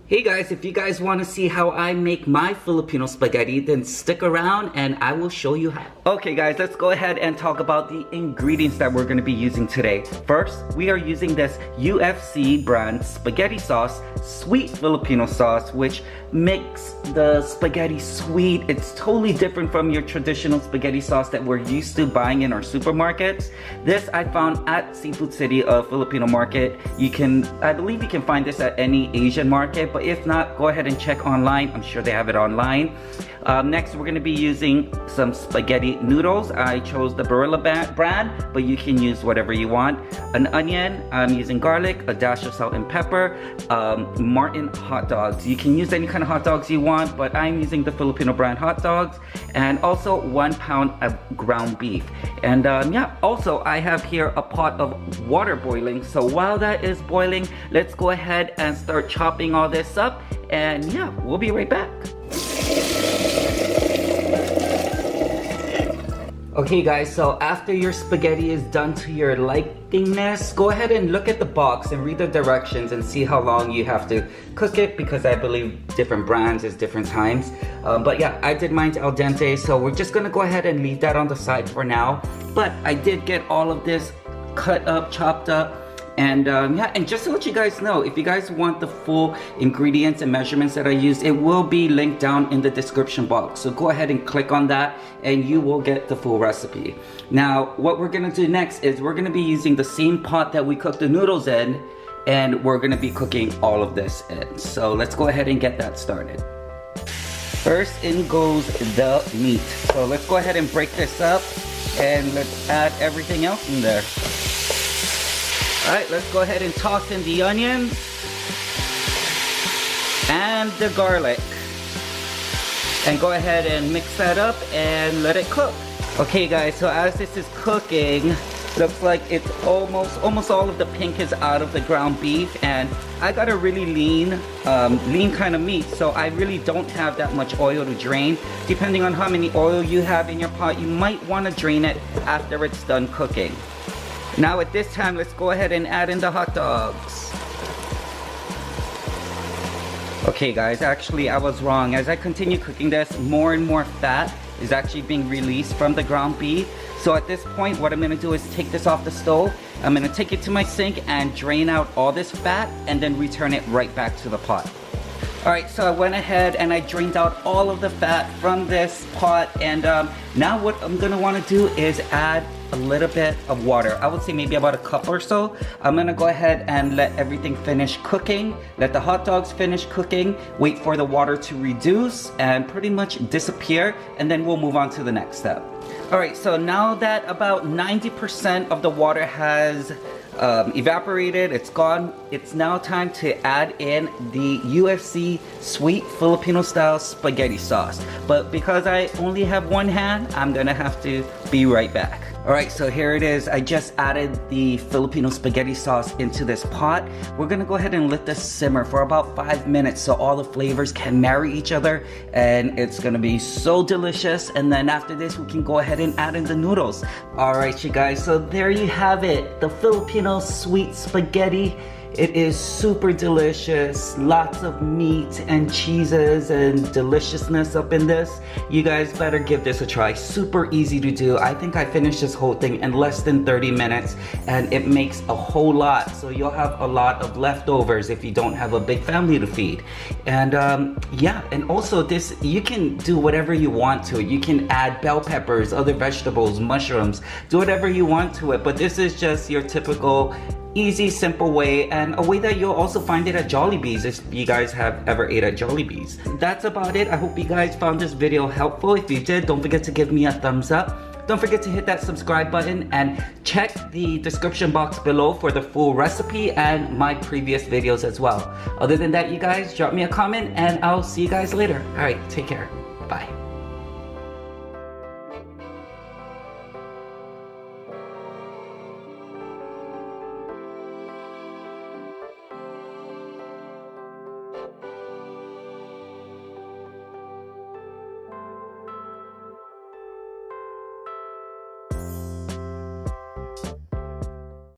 Hey guys, if you guys want to see how I make my Filipino spaghetti, then stick around and I will show you how. Okay guys, let's go ahead and talk about the ingredients that we're going to be using today. First, we are using this UFC brand spaghetti sauce, sweet Filipino sauce, which makes the spaghetti sweet. It's totally different from your traditional spaghetti sauce that we're used to buying in our supermarkets. This I found at Seafood City, a Filipino market. I believe you can find this at any Asian market, but if not, go ahead and check online. I'm sure they have it online. Next, we're going to be using some spaghetti noodles. I chose the Barilla brand, but you can use whatever you want. An onion, I'm using garlic, a dash of salt and pepper, Martin hot dogs. You can use any kind of hot dogs you want, but I'm using the Filipino brand hot dogs, and also 1 pound of ground beef. And yeah, also I have here a pot of water boiling. So while that is boiling, let's go ahead and start chopping all this up, and yeah, we'll be right back. Okay guys, so after your spaghetti is done to your likingness, go ahead and look at the box and read the directions and see how long you have to cook it, because I believe different brands is different times. But yeah, I did mine al dente, so we're just gonna go ahead and leave that on the side for now. But I did get all of this cut up, chopped up. And yeah, and just to let you guys know, if you guys want the full ingredients and measurements that I used, it will be linked down in the description box. So go ahead and click on that and you will get the full recipe. Now, what we're gonna do next is we're gonna be using the same pot that we cooked the noodles in, and we're gonna be cooking all of this in. So let's go ahead and get that started. First in goes the meat. So let's go ahead and break this up and let's add everything else in there. Alright, let's go ahead and toss in the onions and the garlic. And go ahead and mix that up and let it cook. Okay guys, so as this is cooking, looks like it's almost all of the pink is out of the ground beef, and I got a really lean kind of meat, so I really don't have that much oil to drain. Depending on how many oil you have in your pot, you might want to drain it after it's done cooking. Now at this time, let's go ahead and add in the hot dogs. Okay guys, actually I was wrong. As I continue cooking this, more and more fat is actually being released from the ground beef. So at this point, what I'm gonna do is take this off the stove. I'm gonna take it to my sink and drain out all this fat and then return it right back to the pot. Alright, so I went ahead and I drained out all of the fat from this pot, and now what I'm gonna want to do is add a little bit of water. I would say maybe about a cup or so. I'm gonna go ahead and let everything finish cooking, let the hot dogs finish cooking, wait for the water to reduce and pretty much disappear, and then we'll move on to the next step. Alright, so now that about 90% of the water has evaporated, it's gone, it's now time to add in the UFC sweet Filipino style spaghetti sauce. But because I only have one hand, I'm gonna have to be right back. Alright, so here it is. I just added the Filipino spaghetti sauce into this pot. We're gonna go ahead and let this simmer for about 5 minutes so all the flavors can marry each other, and it's gonna be so delicious. And then after this, we can go ahead and add in the noodles. Alright you guys, so there you have it, the Filipino sweet spaghetti. It is super delicious, lots of meat and cheeses and deliciousness up in this. You guys better give this a try. Super easy to do. I think I finished this whole thing in less than 30 minutes, and it makes a whole lot. So you'll have a lot of leftovers if you don't have a big family to feed. And yeah, and also this, you can do whatever you want to it. You can add bell peppers, other vegetables, mushrooms, do whatever you want to it. But this is just your typical easy, simple way, and a way that you'll also find it at Jollibee's if you guys have ever ate at Jollibee's. That's about it. I hope you guys found this video helpful. If you did, don't forget to give me a thumbs up. Don't forget to hit that subscribe button and check the description box below for the full recipe and my previous videos as well. Other than that, you guys, drop me a comment and I'll see you guys later. Alright, take care. Bye.